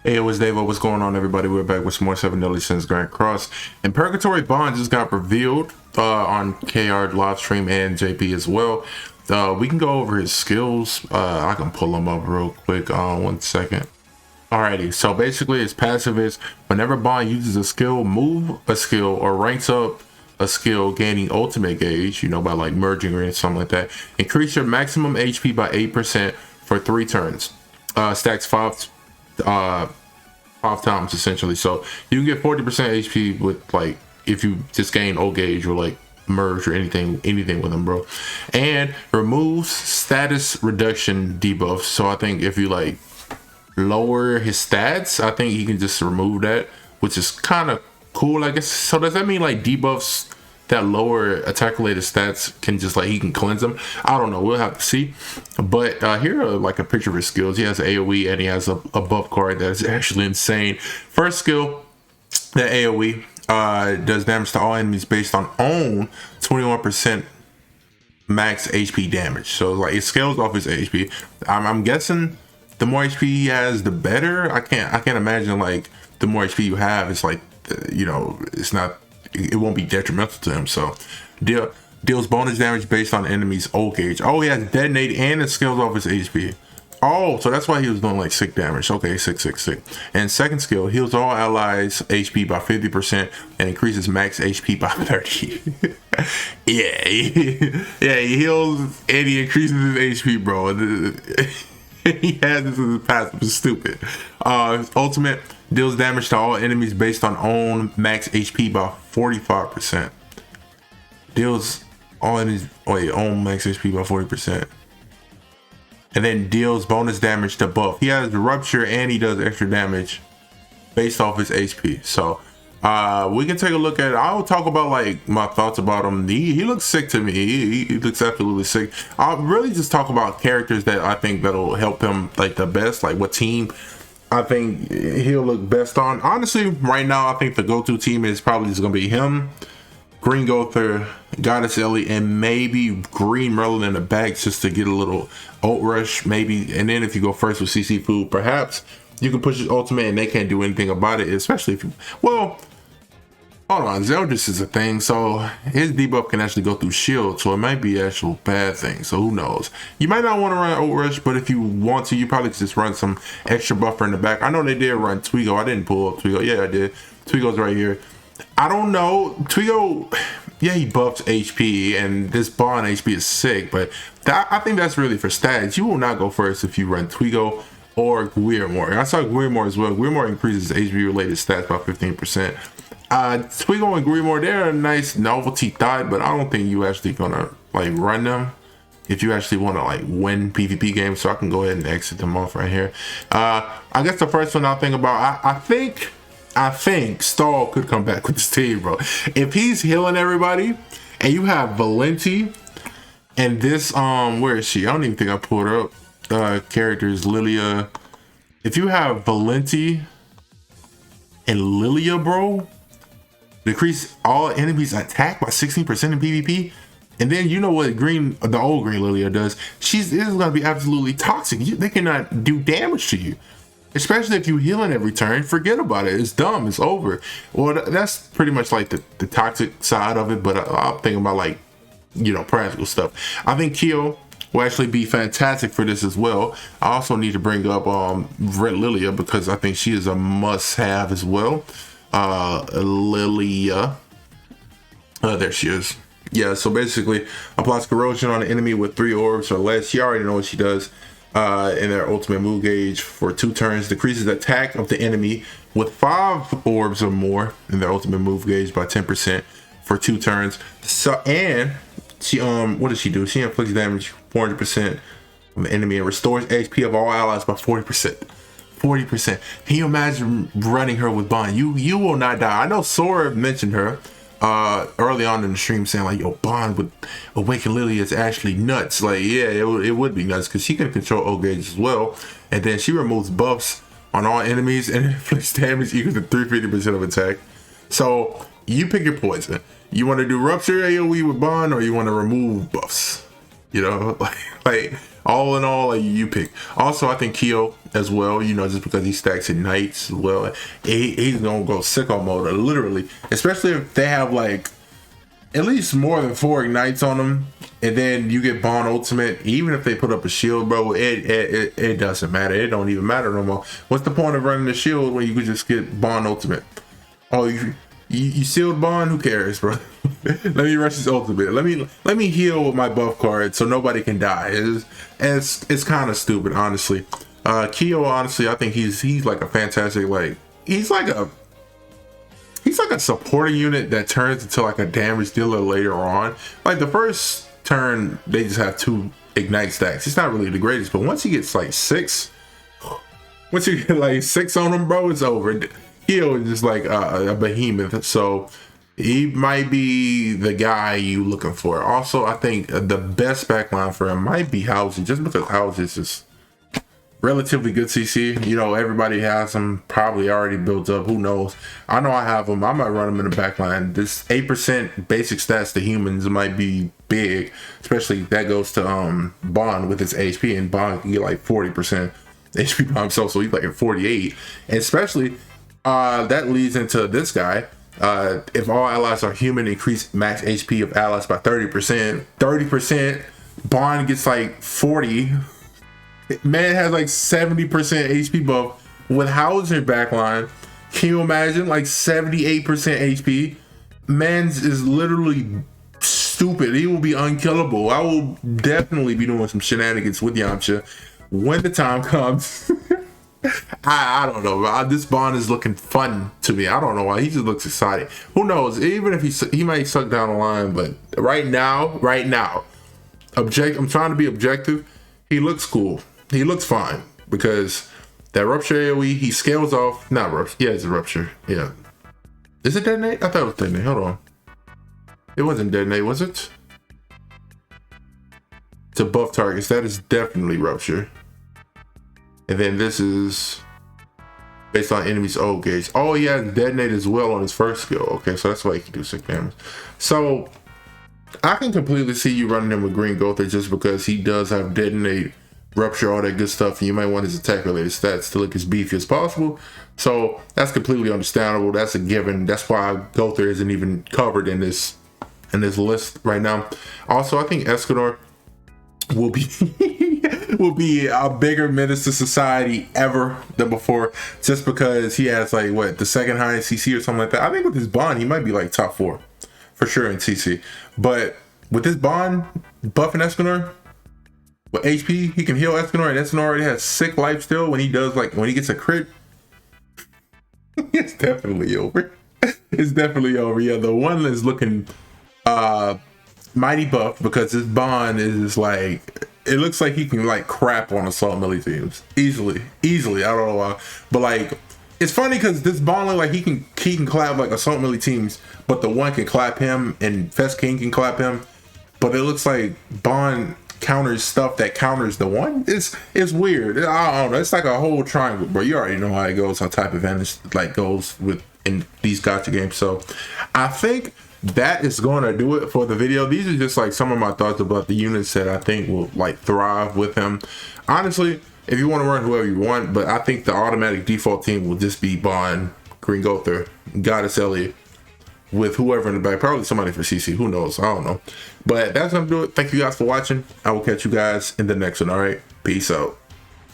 Hey, it was Dave. What's going on, everybody? We're back with some more 7 Deadly Sins Grand Cross. And Purgatory Bond just got revealed on KR live stream and JP as well. We can go over his skills. I can pull them up real quick. 1 second. Alrighty, so basically his passive is whenever Bond uses a skill, move a skill, or ranks up a skill gaining ultimate gauge, by like merging or something like that, increase your maximum HP by 8% for 3 turns. Stacks 5 times essentially, so you can get 40% HP with like if you just gain O gauge or like merge or anything with them, bro. And removes status reduction debuffs. So I think if you like lower his stats, I think he can just remove that, which is kind of cool, I guess. So does that mean like debuffs that lower attack related stats can just like he can cleanse them? I don't know, we'll have to see. But here are like a picture of his skills. He has AoE and he has a buff card that is actually insane. First skill, the AoE does damage to all enemies based on own 21% max HP damage. So like it scales off his HP. I'm guessing the more HP he has, the better. I can't imagine like the more HP you have, it's like it won't be detrimental to him. So deals bonus damage based on enemy's O gauge. Oh, he has detonate and it scales off his HP. Oh, so that's why he was doing like sick damage. Okay, sick. And second skill, heals all allies HP by 50% and increases max HP by 30. yeah, he heals and he increases his HP, bro. He has this as his passive. It's stupid. His ultimate deals damage to all enemies based on own max HP by 45%. Deals all enemies own max HP by 40%. And then deals bonus damage to buff. He has rupture and he does extra damage based off his HP. So we can take a look at it. I'll talk about like my thoughts about him. He looks sick to me. He looks absolutely sick. I'll really just talk about characters that I think that'll help him like the best, like what team I think he'll look best on. Honestly, right now I think the go-to team is probably just gonna be him, Green Gother, Goddess Ellie, and maybe Green Merlin in the back just to get a little ult rush, maybe. And then if you go first with CC Food, perhaps you can push his ultimate and they can't do anything about it, especially if you, well, hold on, Zeldris is a thing, so his debuff can actually go through shield, so it might be an actual bad thing, so who knows. You might not want to run ult rush, but if you want to, you probably could just run some extra buffer in the back. I know they did run Twigo. I didn't pull up Twigo. Yeah, I did. Twigo's right here. I don't know. Twigo, yeah, he buffs HP, and this Bond HP is sick, but I think that's really for stats. You will not go first if you run Twigo or Guillermo. I saw Guillermo as well. Guillermo increases HP related stats by 15%. Twigo and Guillermo, they're a nice novelty thought, but I don't think you actually gonna like run them if you actually want to like win PvP games. So I can go ahead and exit them off right here. I guess the first one I'll think about, I think Stall could come back with this team, bro. If he's healing everybody and you have Valenti and this, where is she? I don't even think I pulled her up. Characters, Lilia. If you have Valenti and Lilia, bro, decrease all enemies attack by 16% in PvP. And then you know what the old green Lilia does? This is gonna be absolutely toxic. They cannot do damage to you. Especially if you healing every turn, forget about it. It's dumb. It's over. Well, that's pretty much like the toxic side of it. But I'm thinking about like, practical stuff. I think Kyo will actually be fantastic for this as well. I also need to bring up Red Lilia because I think she is a must-have as well. Lilia. There she is. Yeah, so basically applies corrosion on an enemy with 3 orbs or less. You already know what she does. In their ultimate move gauge for 2 turns, decreases attack of the enemy with 5 orbs or more in their ultimate move gauge by 10% for 2 turns. So, and she what does she do? She inflicts damage 400% of the enemy and restores HP of all allies by 40%. 40%. Can you imagine running her with Bond? You will not die. I know Sora mentioned her early on in the stream saying like, yo, Bond with Awaken Lily is actually nuts. Like, yeah, it would be nuts because she can control O gauge as well, and then she removes buffs on all enemies and inflicts damage equal to 350% of attack. So you pick your poison. You want to do rupture AoE with Bond or you want to remove buffs? You know, like all in all, like you pick. Also, I think Keo as well. You know, just because he stacks at nights as well, he's gonna go sicko mode, literally. Especially if they have like at least more than 4 ignites on them, and then you get Bond ultimate. Even if they put up a shield, bro, it doesn't matter. It don't even matter no more. What's the point of running the shield when you could just get Bond ultimate? Oh, you sealed Bond? Who cares, bro? Let me rush his ultimate. Let me heal with my buff card so nobody can die. It's kind of stupid, honestly. Keo, honestly, I think he's like a fantastic, like he's like a supporting unit that turns into like a damage dealer later on. Like the first turn, they just have 2 ignite stacks. It's not really the greatest, but once he gets like 6, once you get like 6 on him, bro, it's over. Keo is just like a behemoth, so he might be the guy you looking for. Also, I think the best backline for him might be Housey, just because Housey is just relatively good CC. You know, everybody has him probably already built up. Who knows? I know I have him. I might run him in the backline. This 8% basic stats to humans might be big, especially that goes to Bond with his HP, and Bond can get like 40% HP by himself, so he's like at 48. And especially that leads into this guy. If all allies are human, increase max HP of allies by 30%. 30%. Bond gets like 40. Man has like 70% HP buff with Hauser backline. Can you imagine like 78% HP? Man's is literally stupid. He will be unkillable. I will definitely be doing some shenanigans with Yamcha when the time comes. I don't know. This Bond is looking fun to me. I don't know why. He just looks exciting. Who knows? Even if he might suck down the line, but right now, I'm trying to be objective. He looks cool. He looks fine because that rupture AoE, he scales off. Not rupture. Yeah, it's a rupture. Yeah. Is it detonate? I thought it was detonate. Hold on. It wasn't detonate, was it? To buff targets. That is definitely rupture. And then this is based on enemies' old gauge. Oh, yeah, detonate as well on his first skill. Okay, so that's why he can do 6 damage. So I can completely see you running him with Green Gother just because he does have detonate, rupture, all that good stuff, and you might want his attack related stats to look as beefy as possible. So that's completely understandable. That's a given. That's why Gother isn't even covered in this list right now. Also, I think Escanor will be will be a bigger menace to society ever than before, just because he has like what, the second highest CC or something like that. I think with his Bond he might be like top 4 for sure in CC, but with this Bond buffing Escanor with HP, he can heal Escanor, and Escanor already has sick life still. When he does, like when he gets a crit, it's definitely over. It's definitely over. Yeah, the one is looking mighty buff because this Bond is like, it looks like he can like crap on assault melee teams easily. I don't know why, but like it's funny because this Bond look like he can clap like assault melee teams, but the one can clap him and Fest King can clap him, but it looks like Bond counters stuff that counters the one. It's weird. I don't know. It's like a whole triangle, bro. You already know how it goes, how type advantage like goes with in these gacha games. So I think that is going to do it for the video. These are just like some of my thoughts about the units that I think will like thrive with him. Honestly, if you want to run whoever you want, but I think the automatic default team will just be Bond, Green Gother, Goddess Elliot, with whoever in the back, probably somebody for CC, who knows, I don't know. But that's gonna do it. Thank you guys for watching. I will catch you guys in the next one. All right, peace out.